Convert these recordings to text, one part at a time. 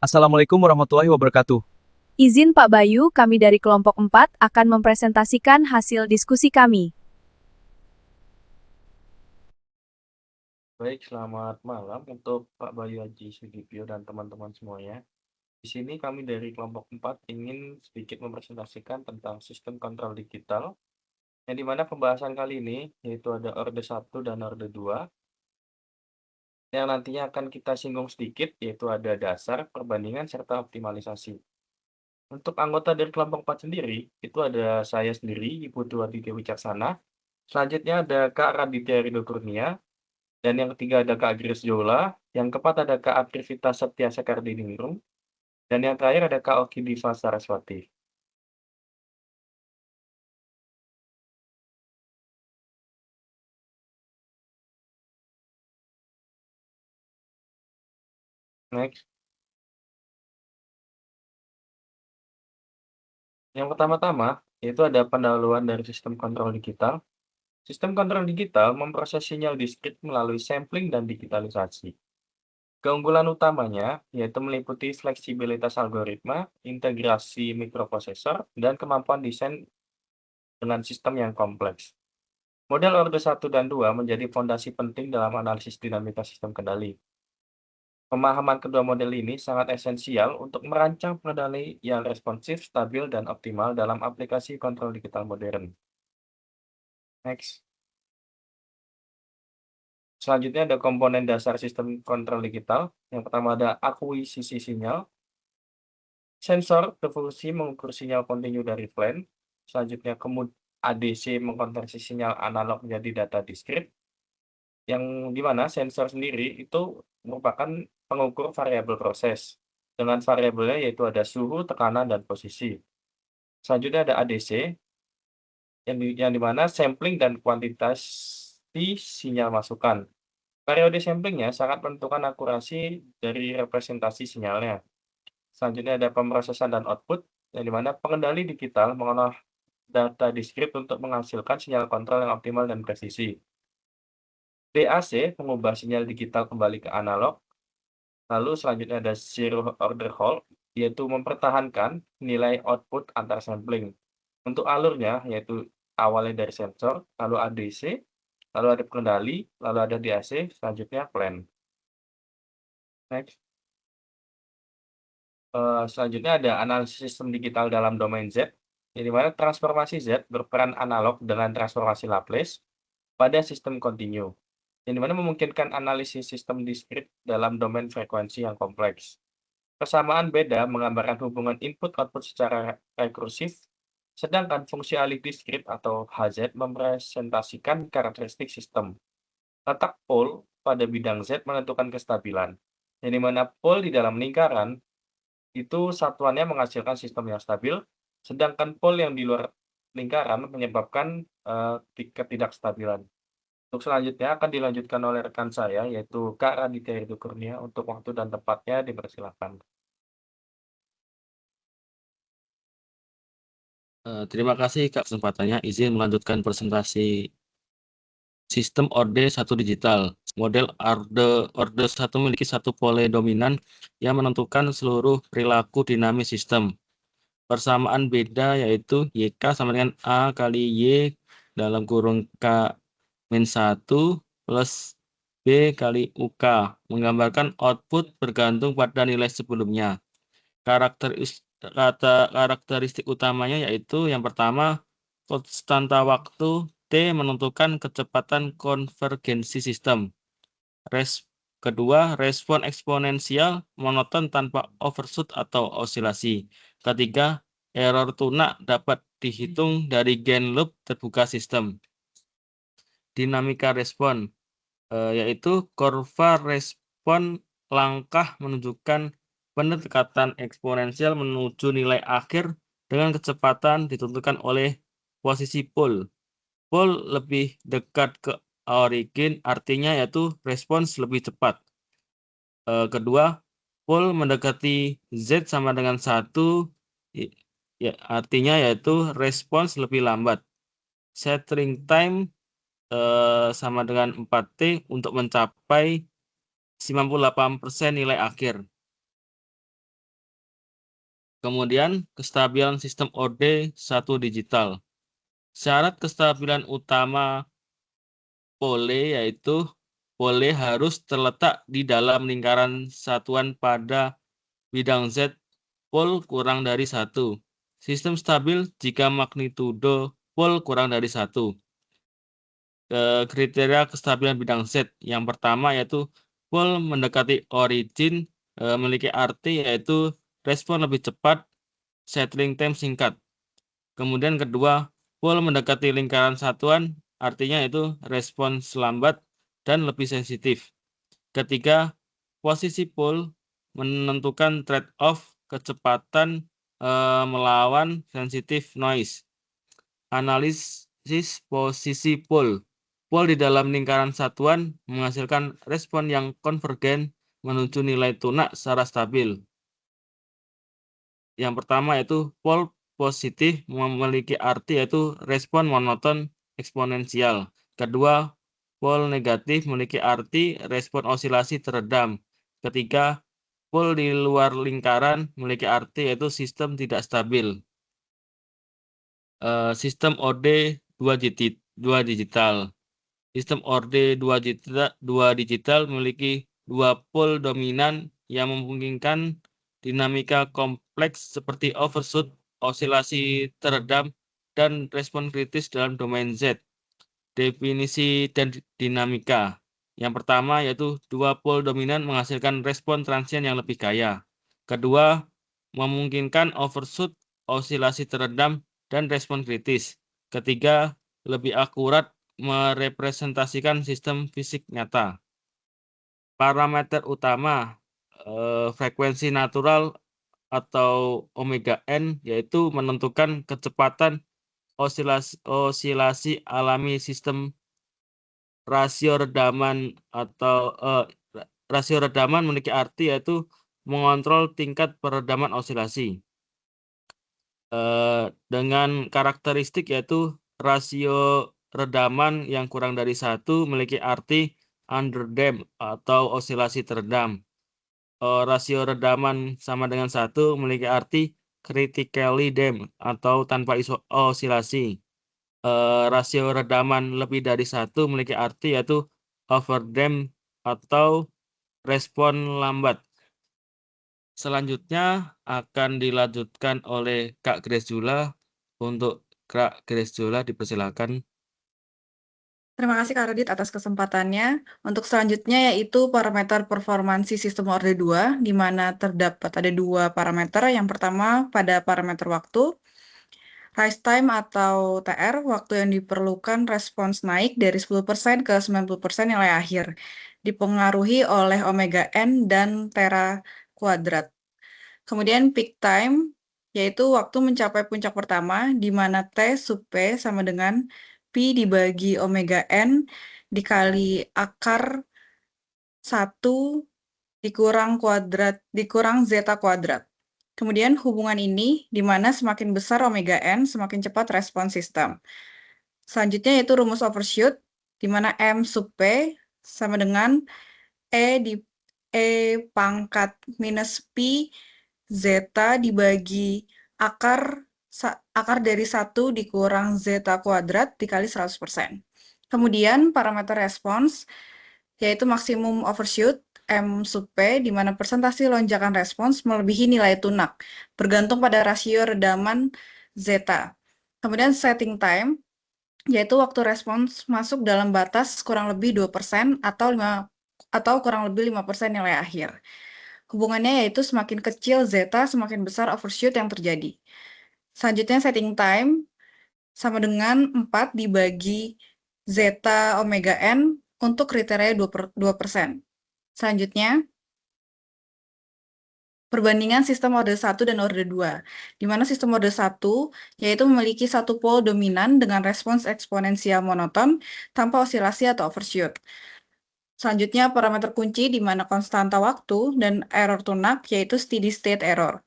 Assalamualaikum warahmatullahi wabarakatuh. Izin Pak Bayu, kami dari kelompok 4 akan mempresentasikan hasil diskusi kami. Baik, selamat malam untuk Pak Bayu Haji Sudibyo dan teman-teman semuanya. Di sini kami dari kelompok 4 ingin sedikit mempresentasikan tentang sistem kontrol digital, yang dimana pembahasan kali ini yaitu ada orde 1 dan orde 2, yang nantinya akan kita singgung sedikit, yaitu ada dasar, perbandingan, serta optimalisasi. Untuk anggota dari kelompok 4 sendiri, itu ada saya sendiri, Ibu Dwi Aditya Wicaksana, selanjutnya ada Kak Raditya Ridho Kurnia, dan yang ketiga ada Kak Grace Jola, yang keempat ada Kak Akrivita Septia Sekardiningrum, dan yang terakhir ada Kak Oki Diva Saraswati. Next. Yang pertama-tama, yaitu ada pendahuluan dari sistem kontrol digital. Sistem kontrol digital memproses sinyal diskrit melalui sampling dan digitalisasi. Keunggulan utamanya yaitu meliputi fleksibilitas algoritma, integrasi mikroprosesor, dan kemampuan desain dengan sistem yang kompleks. Model orde 1 dan 2 menjadi fondasi penting dalam analisis dinamika sistem kendali. Pemahaman kedua model ini sangat esensial untuk merancang pengendali yang responsif, stabil, dan optimal dalam aplikasi kontrol digital modern. Next. Selanjutnya ada komponen dasar sistem kontrol digital. Yang pertama ada akuisisi sinyal. Sensor berfungsi mengukur sinyal kontinu dari plan. Selanjutnya ADC mengkonversi sinyal analog menjadi data diskrit. Yang dimana sensor sendiri itu merupakan pengukur variabel proses. Dengan variabelnya yaitu ada suhu, tekanan, dan posisi. Selanjutnya ada ADC, yang dimana sampling dan kuantitas sinyal masukan. Periode samplingnya sangat menentukan akurasi dari representasi sinyalnya. Selanjutnya ada pemrosesan dan output, yang dimana pengendali digital mengolah data diskrit untuk menghasilkan sinyal kontrol yang optimal dan presisi. DAC mengubah sinyal digital kembali ke analog. Lalu selanjutnya ada zero order hold, yaitu mempertahankan nilai output antar sampling. Untuk alurnya, yaitu awalnya dari sensor, lalu ADC, lalu ada pengendali, lalu ada DAC, selanjutnya plan. Next. Selanjutnya ada analisis sistem digital dalam domain Z, di mana transformasi Z berperan analog dengan transformasi Laplace pada sistem kontinu, yang dimana memungkinkan analisis sistem diskrit dalam domain frekuensi yang kompleks. Persamaan beda menggambarkan hubungan input-output secara rekursif, sedangkan fungsi alih diskrit atau HZ merepresentasikan karakteristik sistem. Letak pole pada bidang Z menentukan kestabilan, yang dimana pole di dalam lingkaran itu satuannya menghasilkan sistem yang stabil, sedangkan pole yang di luar lingkaran menyebabkan ketidakstabilan. Untuk selanjutnya akan dilanjutkan oleh rekan saya, yaitu Kak Raditya Ridho Kurnia. Untuk waktu dan tempatnya dipersilakan. Terima kasih Kak kesempatannya. Izin melanjutkan presentasi sistem orde 1 digital. Model orde 1 memiliki satu pole dominan yang menentukan seluruh perilaku dinamis sistem. Persamaan beda yaitu YK sama dengan A kali Y dalam kurung K min 1 plus B kali UK, menggambarkan output bergantung pada nilai sebelumnya. Karakteristik utamanya yaitu yang pertama, konstanta waktu T menentukan kecepatan konvergensi sistem. Kedua, respon eksponensial monoton tanpa overshoot atau osilasi. Ketiga, error tunak dapat dihitung dari gain loop terbuka sistem. Dinamika respon yaitu kurva respon langkah menunjukkan pendekatan eksponensial menuju nilai akhir dengan kecepatan ditentukan oleh posisi pole. Pole lebih dekat ke origin, artinya yaitu respons lebih cepat. Kedua, pole mendekati Z sama dengan 1, ya, artinya yaitu respons lebih lambat. Settling time sama dengan 4T untuk mencapai 98% nilai akhir. Kemudian kestabilan sistem OD 1 digital. Syarat kestabilan utama pole yaitu pole harus terletak di dalam lingkaran satuan pada bidang Z pole kurang dari 1. Sistem stabil jika magnitudo pole kurang dari 1. Kriteria kestabilan bidang Z. Yang pertama yaitu pole mendekati origin, memiliki arti yaitu respon lebih cepat, settling time singkat. Kemudian kedua, pole mendekati lingkaran satuan, artinya itu respons lambat dan lebih sensitif. Ketiga, posisi pole menentukan trade-off kecepatan melawan sensitif noise. Analisis posisi pole. Pole di dalam lingkaran satuan menghasilkan respon yang konvergen menuju nilai tunak secara stabil. Yang pertama yaitu pole positif memiliki arti yaitu respon monoton eksponensial. Kedua, pole negatif memiliki arti respon osilasi teredam. Ketiga, pole di luar lingkaran memiliki arti yaitu sistem tidak stabil. Sistem OD 2 digital. Sistem OD 2 digital memiliki dua pole dominan yang memungkinkan dinamika kompleks seperti overshoot, osilasi teredam, dan respon kritis dalam domain Z. Definisi dan dinamika. Yang pertama yaitu dua pole dominan menghasilkan respon transient yang lebih kaya. Kedua, memungkinkan overshoot, osilasi teredam, dan respon kritis. Ketiga, lebih akurat merepresentasikan sistem fisik nyata. Parameter utama frekuensi natural atau omega n yaitu menentukan kecepatan osilasi alami sistem. Rasio redaman atau rasio redaman memiliki arti yaitu mengontrol tingkat peredaman osilasi. Dengan karakteristik yaitu rasio redaman yang kurang dari 1 memiliki arti underdamped atau osilasi teredam. Rasio redaman sama dengan 1 memiliki arti critically damped atau tanpa osilasi. Rasio redaman lebih dari 1 memiliki arti yaitu overdamped atau respon lambat. Selanjutnya akan dilanjutkan oleh Kak Grace Jula. Untuk Kak Grace Jula dipersilakan. Terima kasih Kak Radit atas kesempatannya. Untuk selanjutnya yaitu parameter performansi sistem orde 2, di mana terdapat ada dua parameter. Yang pertama pada parameter waktu, rise time atau TR, waktu yang diperlukan respons naik dari 10% ke 90% nilai akhir, dipengaruhi oleh omega n dan tera kuadrat. Kemudian peak time, yaitu waktu mencapai puncak pertama, di mana T sub P sama dengan Pi dibagi omega n dikali akar 1 dikurang zeta kuadrat. Kemudian hubungan ini di mana semakin besar omega n, semakin cepat respons sistem. Selanjutnya yaitu rumus overshoot, di mana M sub P sama dengan E pangkat minus Pi zeta dibagi akar dari 1 dikurang zeta kuadrat dikali 100%. Kemudian parameter respons, yaitu maksimum overshoot, M sub P, di mana persentase lonjakan respons melebihi nilai tunak, bergantung pada rasio redaman zeta. Kemudian setting time, yaitu waktu respons masuk dalam batas kurang lebih 2% atau kurang lebih 5% nilai akhir. Hubungannya yaitu semakin kecil zeta, semakin besar overshoot yang terjadi. Selanjutnya setting time sama dengan 4 dibagi zeta omega n untuk kriteria 2%. Selanjutnya, perbandingan sistem orde 1 dan orde 2, di mana sistem orde 1 yaitu memiliki satu pole dominan dengan respons eksponensial monoton tanpa osilasi atau overshoot. Selanjutnya, parameter kunci di mana konstanta waktu dan error tunak yaitu steady state error.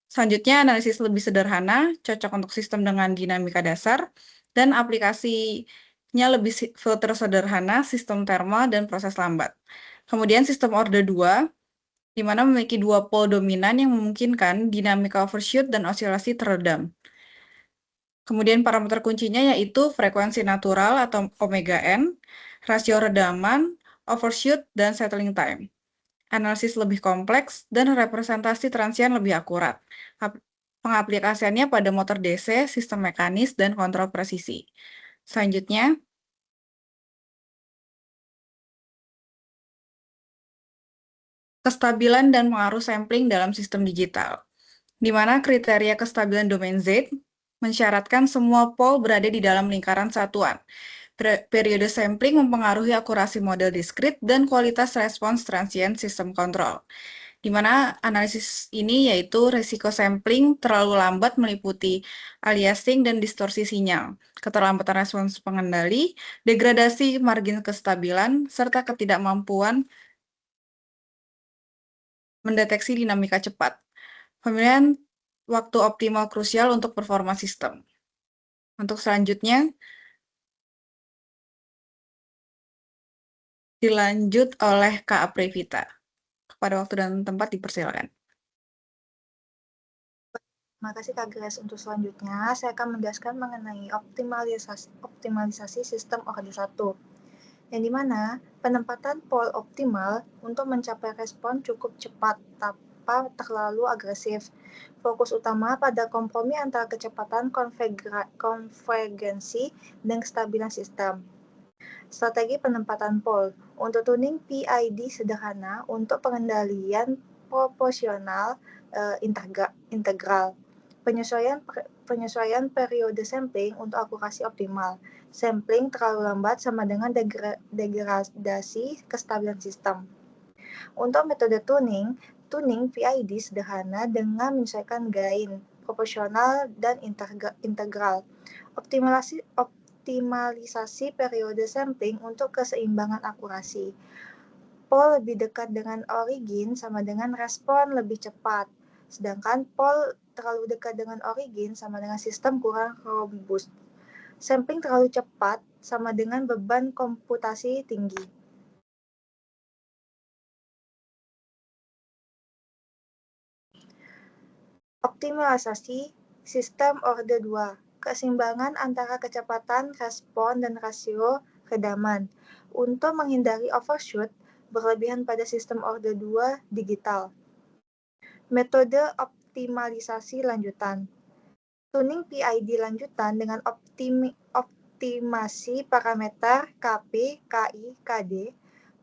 Selanjutnya, analisis lebih sederhana, cocok untuk sistem dengan dinamika dasar, dan aplikasinya lebih filter sederhana, sistem thermal, dan proses lambat. Kemudian sistem orde 2, di mana memiliki dua pole dominan yang memungkinkan dinamika overshoot dan osilasi teredam. Kemudian parameter kuncinya yaitu frekuensi natural atau omega n, rasio redaman, overshoot, dan settling time. Analisis lebih kompleks dan representasi transien lebih akurat. Pengaplikasiannya pada motor DC, sistem mekanis, dan kontrol presisi. Selanjutnya, kestabilan dan pengaruh sampling dalam sistem digital, di mana kriteria kestabilan domain Z mensyaratkan semua pole berada di dalam lingkaran satuan. Periode sampling mempengaruhi akurasi model diskrit dan kualitas respons transient sistem kontrol, di mana analisis ini yaitu risiko sampling terlalu lambat meliputi aliasing dan distorsi sinyal, keterlambatan respons pengendali, degradasi margin kestabilan, serta ketidakmampuan mendeteksi dinamika cepat. Pemilihan waktu optimal krusial untuk performa sistem. Untuk selanjutnya, dilanjut oleh Kak Aprevita. Kepada waktu dan tempat dipersilakan. Terima kasih Kak Grace. Untuk selanjutnya, saya akan menjelaskan mengenai optimalisasi sistem orde 1, yang dimana penempatan pole optimal untuk mencapai respon cukup cepat tanpa terlalu agresif. Fokus utama pada kompromi antara kecepatan konvergensi dan kestabilan sistem. Strategi penempatan pole untuk tuning PID sederhana untuk pengendalian proporsional integral. Penyesuaian periode sampling untuk akurasi optimal. Sampling terlalu lambat sama dengan degradasi kestabilan sistem. Untuk metode tuning PID sederhana dengan menyesuaikan gain, proporsional, dan integral. Optimalisasi periode sampling untuk keseimbangan akurasi. Pole lebih dekat dengan origin sama dengan respon lebih cepat, sedangkan pole terlalu dekat dengan origin sama dengan sistem kurang robust. Sampling terlalu cepat sama dengan beban komputasi tinggi. Optimalisasi sistem orde 2. Keseimbangan antara kecepatan respon dan rasio redaman. Untuk menghindari overshoot berlebihan pada sistem orde 2 digital. Metode optimalisasi lanjutan. Tuning PID lanjutan dengan optimasi parameter KP, KI, KD,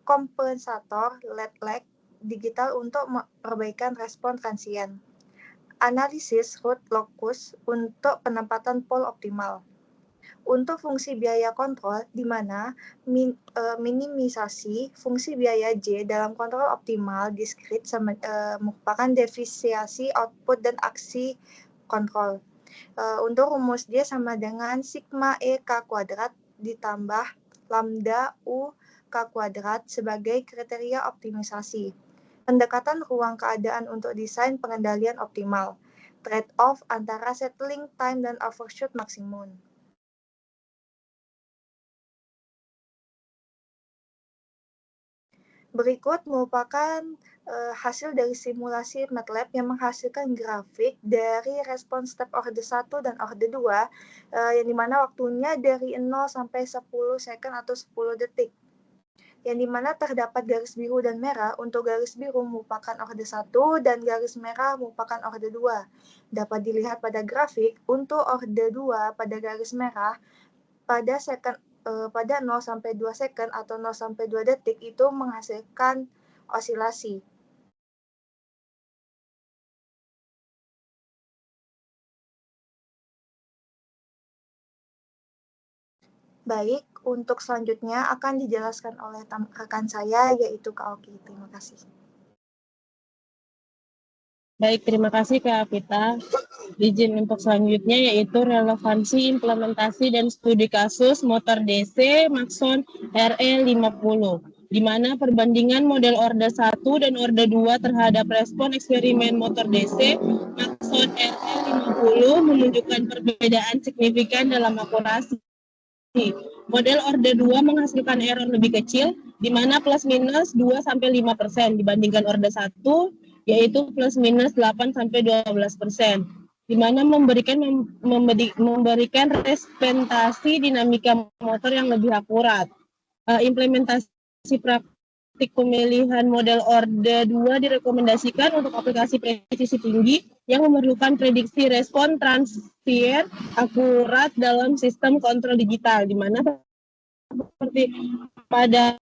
kompensator, LED-lag digital untuk perbaikan respon transien. Analisis root locus untuk penempatan pole optimal. Untuk fungsi biaya kontrol, di mana minimisasi fungsi biaya J dalam kontrol optimal diskrit merupakan defisiasi output dan aksi kontrol. Untuk rumus dia sama dengan sigma E K kuadrat ditambah lambda U K kuadrat sebagai kriteria optimisasi. Pendekatan ruang keadaan untuk desain pengendalian optimal. Trade-off antara settling time dan overshoot maksimum. Berikut merupakan hasil dari simulasi MATLAB yang menghasilkan grafik dari respon step orde 1 dan orde 2 yang dimana waktunya dari 0 sampai 10 second atau 10 detik. Yang dimana terdapat garis biru dan merah. Untuk garis biru merupakan orde 1 dan garis merah merupakan orde 2. Dapat dilihat pada grafik untuk orde 2 pada garis merah pada 0 sampai 2 second atau 0 sampai 2 detik itu menghasilkan osilasi. Baik, untuk selanjutnya akan dijelaskan oleh rekan saya yaitu Kak Oki. Terima kasih. Baik, terima kasih Kak Vita. Izin untuk selanjutnya yaitu relevansi implementasi dan studi kasus motor DC Maxon RE50, di mana perbandingan model orde 1 dan orde 2 terhadap respon eksperimen motor DC Maxon RE50 menunjukkan perbedaan signifikan dalam akurasi. Model orde 2 menghasilkan error lebih kecil di mana plus minus 2-5% dibandingkan orde 1, yaitu plus minus 8-12%, di mana memberikan representasi dinamika motor yang lebih akurat. Implementasi praktik pemilihan model orde 2 direkomendasikan untuk aplikasi presisi tinggi yang memerlukan prediksi respon transient akurat dalam sistem kontrol digital, di mana seperti pada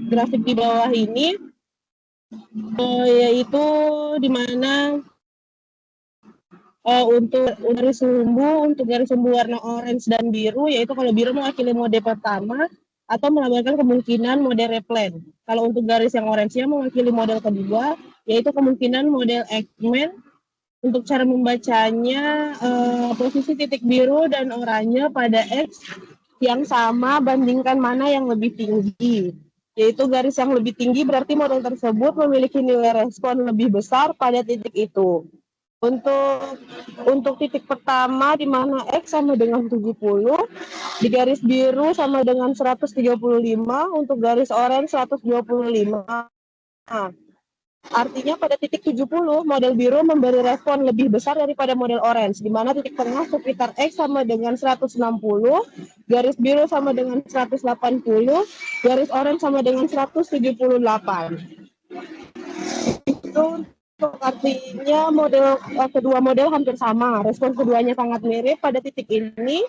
grafik di bawah ini, yaitu di mana untuk garis sumbu warna orange dan biru, yaitu kalau biru mewakili mode pertama atau melambangkan kemungkinan mode replan. Kalau untuk garis yang orange-nya mewakili model kedua, yaitu kemungkinan model Ekman. Untuk cara membacanya, posisi titik biru dan oranye pada X yang sama bandingkan mana yang lebih tinggi. Yaitu garis yang lebih tinggi berarti model tersebut memiliki nilai respon lebih besar pada titik itu. Untuk titik pertama di mana X sama dengan 70, di garis biru sama dengan 135, untuk garis orange 125. Artinya pada titik 70, model biru memberi respon lebih besar daripada model orange, di mana titik tengah sekitar X sama dengan 160, garis biru sama dengan 180, garis orange sama dengan 178. Itu artinya kedua model hampir sama, respon keduanya sangat mirip pada titik ini,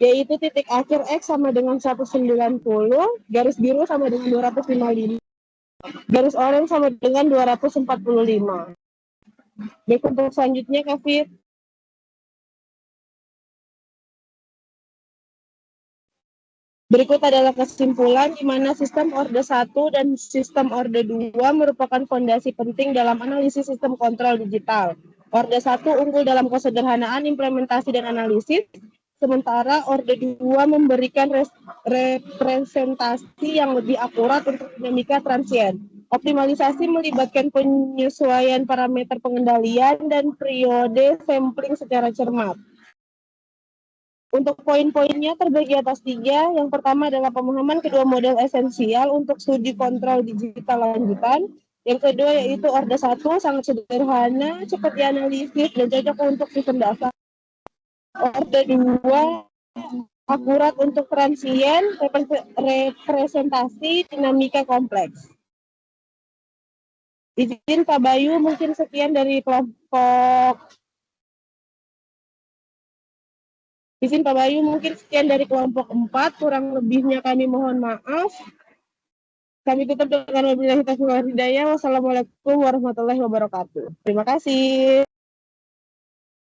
yaitu titik akhir X sama dengan 190, garis biru sama dengan 255, garis orange sama dengan 245. Baik, untuk selanjutnya, Kak Fit. Berikut adalah kesimpulan di mana sistem orde 1 dan sistem orde 2 merupakan fondasi penting dalam analisis sistem kontrol digital. Orde 1 unggul dalam kesederhanaan implementasi dan analisis, sementara orde 2 memberikan representasi yang lebih akurat untuk dinamika transient. Optimalisasi melibatkan penyesuaian parameter pengendalian dan periode sampling secara cermat. Untuk poin-poinnya terbagi atas 3. Yang pertama adalah pemahaman kedua model esensial untuk studi kontrol digital lanjutan. Yang kedua yaitu orde 1 sangat sederhana, cepat dianalisis, dan cocok untuk sistem dasar. Orde 2 akurat untuk transient, representasi, dinamika kompleks. Izin Pak Bayu, mungkin sekian dari kelompok Izin Pak Bayu, mungkin sekian dari kelompok 4, kurang lebihnya kami mohon maaf. Kami tutup dengan wabillahi taufiq wal hidayah. Wassalamualaikum warahmatullahi wabarakatuh. Terima kasih.